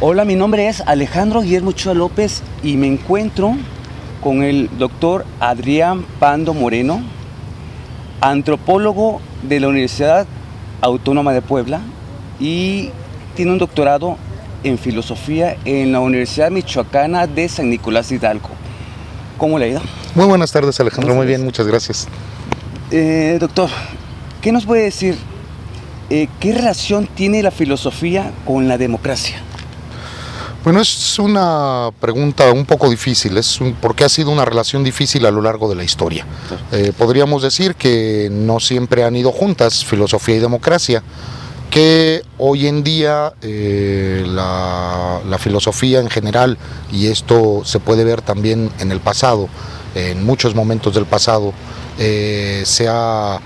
Hola, mi nombre es Alejandro Guillermo Ochoa López y me encuentro con el doctor Adrián Pando Moreno, antropólogo de la Universidad Autónoma de Puebla y tiene un doctorado en filosofía en la Universidad Michoacana de San Nicolás de Hidalgo. ¿Cómo le ha ido? Muy buenas tardes, Alejandro. Muy bien, muchas gracias. Doctor, ¿qué nos puede decir? ¿Qué relación tiene la filosofía con la democracia? Bueno, es una pregunta un poco difícil, porque ha sido una relación difícil a lo largo de la historia. Podríamos decir que no siempre han ido juntas, filosofía y democracia, que hoy en día la filosofía en general, y esto se puede ver también en el pasado, en muchos momentos del pasado, se ha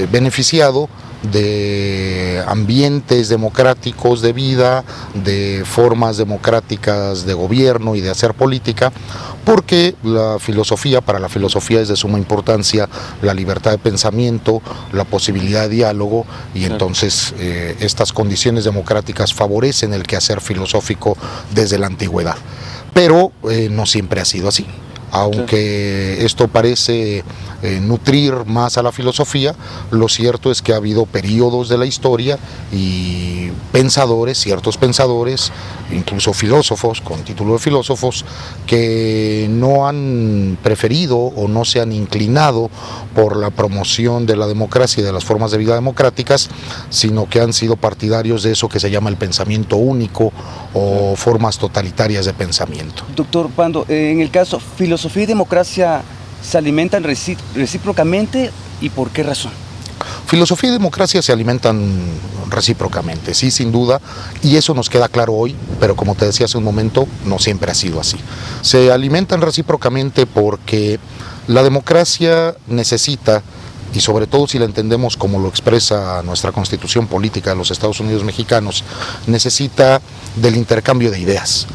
beneficiado de ambientes democráticos de vida, de formas democráticas de gobierno y de hacer política, porque para la filosofía es de suma importancia la libertad de pensamiento, la posibilidad de diálogo, y entonces estas condiciones democráticas favorecen el quehacer filosófico desde la antigüedad. Pero no siempre ha sido así. Aunque esto parece nutrir más a la filosofía, lo cierto es que ha habido periodos de la historia y ciertos pensadores, incluso filósofos, con título de filósofos, que no han preferido o no se han inclinado por la promoción de la democracia y de las formas de vida democráticas, sino que han sido partidarios de eso que se llama el pensamiento único o formas totalitarias de pensamiento. Doctor Pando, en el caso, ¿filosofía y democracia se alimentan recíprocamente y por qué razón? Filosofía y democracia se alimentan recíprocamente, sí, sin duda, y eso nos queda claro hoy, pero como te decía hace un momento, no siempre ha sido así. Se alimentan recíprocamente porque la democracia necesita, y sobre todo si la entendemos como lo expresa nuestra Constitución Política de los Estados Unidos Mexicanos, necesita del intercambio de ideas.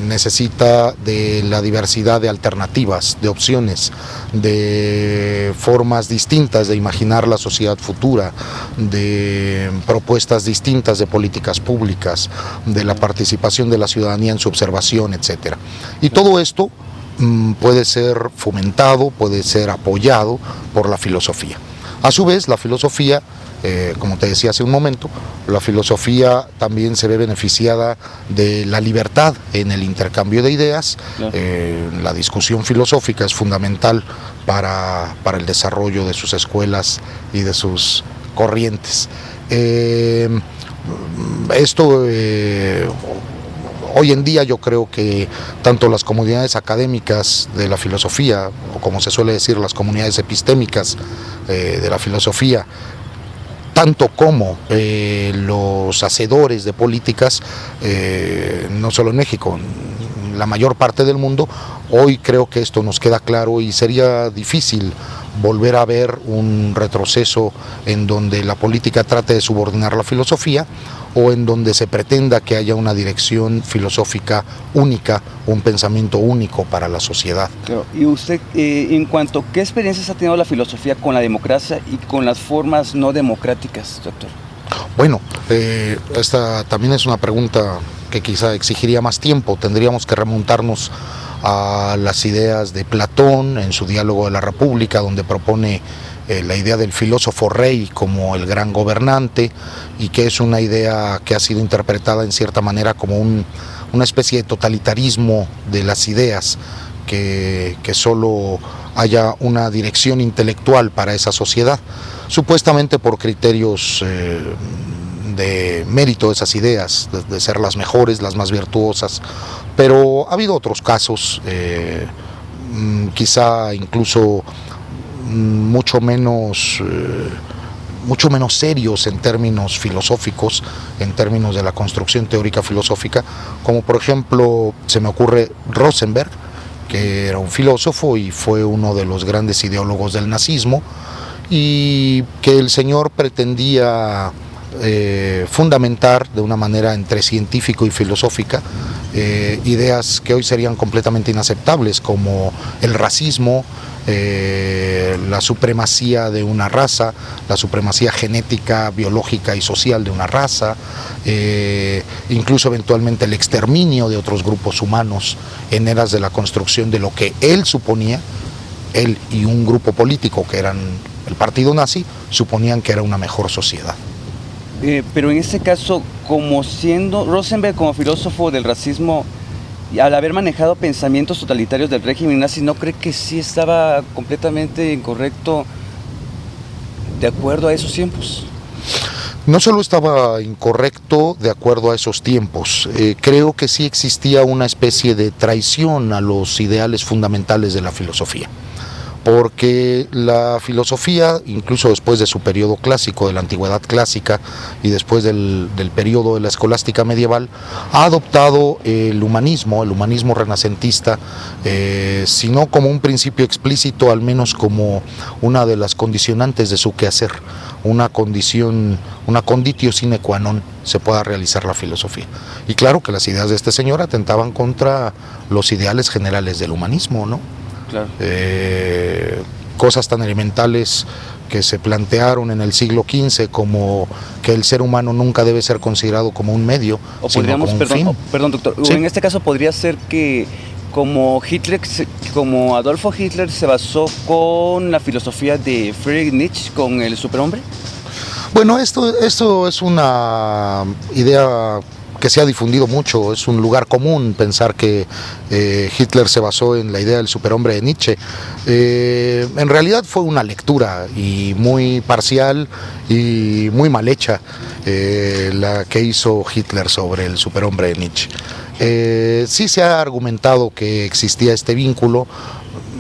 Necesita de la diversidad de alternativas, de opciones, de formas distintas de imaginar la sociedad futura, de propuestas distintas de políticas públicas, de la participación de la ciudadanía en su observación, etc. Y todo esto puede ser fomentado, puede ser apoyado por la filosofía. A su vez, la filosofía, como te decía hace un momento, la filosofía también se ve beneficiada de la libertad en el intercambio de ideas. La discusión filosófica es fundamental para el desarrollo de sus escuelas y de sus corrientes. Hoy en día yo creo que tanto las comunidades académicas de la filosofía, o como se suele decir, las comunidades epistémicas de la filosofía, tanto como los hacedores de políticas, no solo en México, en la mayor parte del mundo, hoy creo que esto nos queda claro y sería difícil volver a ver un retroceso en donde la política trate de subordinar la filosofía o en donde se pretenda que haya una dirección filosófica única, un pensamiento único para la sociedad. Claro. Y usted, en cuanto, ¿qué experiencias ha tenido la filosofía con la democracia y con las formas no democráticas, doctor? Bueno, esta también es una pregunta que quizá exigiría más tiempo. Tendríamos que remontarnos a las ideas de Platón en su Diálogo de la República, donde propone la idea del filósofo rey como el gran gobernante, y que es una idea que ha sido interpretada en cierta manera como una especie de totalitarismo de las ideas, que solo haya una dirección intelectual para esa sociedad, supuestamente por criterios de mérito de esas ideas, de ser las mejores, las más virtuosas, pero ha habido otros casos, quizá incluso mucho menos serios en términos filosóficos, en términos de la construcción teórica filosófica, como por ejemplo se me ocurre Rosenberg, que era un filósofo y fue uno de los grandes ideólogos del nazismo, y que el señor pretendía fundamentar de una manera entre científico y filosófica ideas que hoy serían completamente inaceptables, como el racismo, la supremacía de una raza, la supremacía genética, biológica y social de una raza, incluso eventualmente el exterminio de otros grupos humanos en aras de la construcción de lo que él suponía, él y un grupo político que eran el partido nazi, suponían que era una mejor sociedad. Pero en este caso, como siendo Rosenberg como filósofo del racismo, y al haber manejado pensamientos totalitarios del régimen nazi, ¿no cree que sí estaba completamente incorrecto de acuerdo a esos tiempos? No solo estaba incorrecto de acuerdo a esos tiempos, creo que sí existía una especie de traición a los ideales fundamentales de la filosofía. Porque la filosofía, incluso después de su periodo clásico, de la antigüedad clásica y después del periodo de la escolástica medieval, ha adoptado el humanismo renacentista, si no como un principio explícito, al menos como una de las condicionantes de su quehacer, una conditio sine qua non se pueda realizar la filosofía. Y claro que las ideas de este señor atentaban contra los ideales generales del humanismo, ¿no? Claro. Cosas tan elementales que se plantearon en el siglo XV, como que el ser humano nunca debe ser considerado como un medio, sino como un fin. Perdón, doctor, ¿Sí? En este caso podría ser que como Adolfo Hitler se basó con la filosofía de Friedrich Nietzsche, con el superhombre. Bueno, esto es una idea que se ha difundido mucho, es un lugar común pensar que Hitler se basó en la idea del superhombre de Nietzsche. En realidad fue una lectura y muy parcial y muy mal hecha la que hizo Hitler sobre el superhombre de Nietzsche. Sí se ha argumentado que existía este vínculo,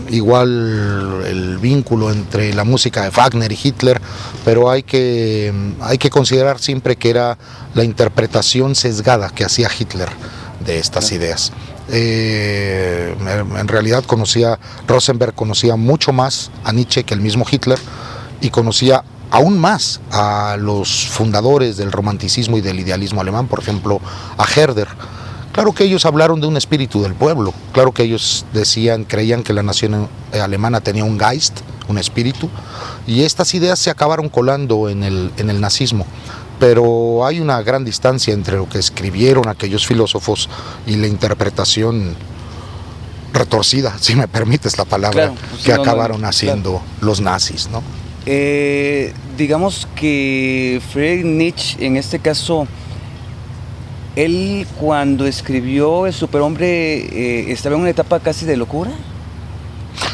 igual el vínculo entre la música de Wagner y Hitler, pero hay que considerar siempre que era la interpretación sesgada que hacía Hitler de estas ideas. En realidad Rosenberg conocía mucho más a Nietzsche que el mismo Hitler, y conocía aún más a los fundadores del romanticismo y del idealismo alemán, por ejemplo a Herder. Claro que ellos hablaron de un espíritu del pueblo, claro que ellos creían que la nación alemana tenía un Geist, un espíritu, y estas ideas se acabaron colando en el nazismo. Pero hay una gran distancia entre lo que escribieron aquellos filósofos y la interpretación retorcida, si me permites la palabra, claro, pues que no, acabaron haciendo los nazis, ¿no? Digamos que Friedrich Nietzsche, en este caso, él cuando escribió El superhombre estaba en una etapa casi de locura.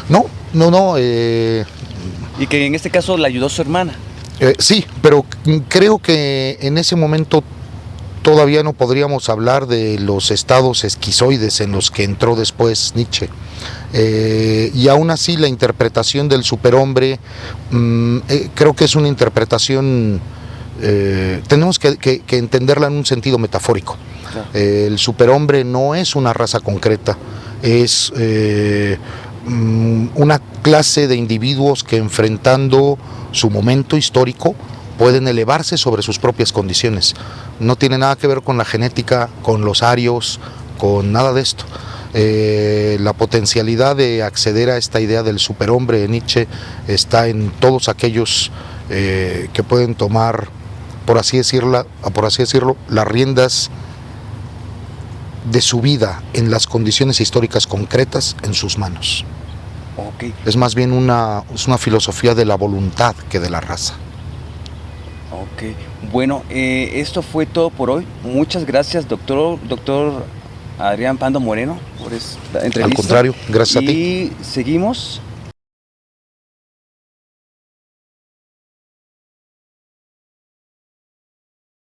No. Y que en este caso le ayudó su hermana. Sí, pero creo que en ese momento todavía no podríamos hablar de los estados esquizoides en los que entró después Nietzsche. Y aún así la interpretación del superhombre creo que es una interpretación, tenemos que entenderla en un sentido metafórico. Claro. El superhombre no es una raza concreta, es una clase de individuos que, enfrentando su momento histórico, pueden elevarse sobre sus propias condiciones. No tiene nada que ver con la genética, con los arios, con nada de esto. La potencialidad de acceder a esta idea del superhombre de Nietzsche está en todos aquellos que pueden tomar, por así decirlo, las riendas de su vida en las condiciones históricas concretas en sus manos. Okay. Es más bien una filosofía de la voluntad que de la raza. Ok, bueno, esto fue todo por hoy. Muchas gracias, doctor Adrián Pando Moreno, por esta entrevista. Al contrario, gracias a ti. Y seguimos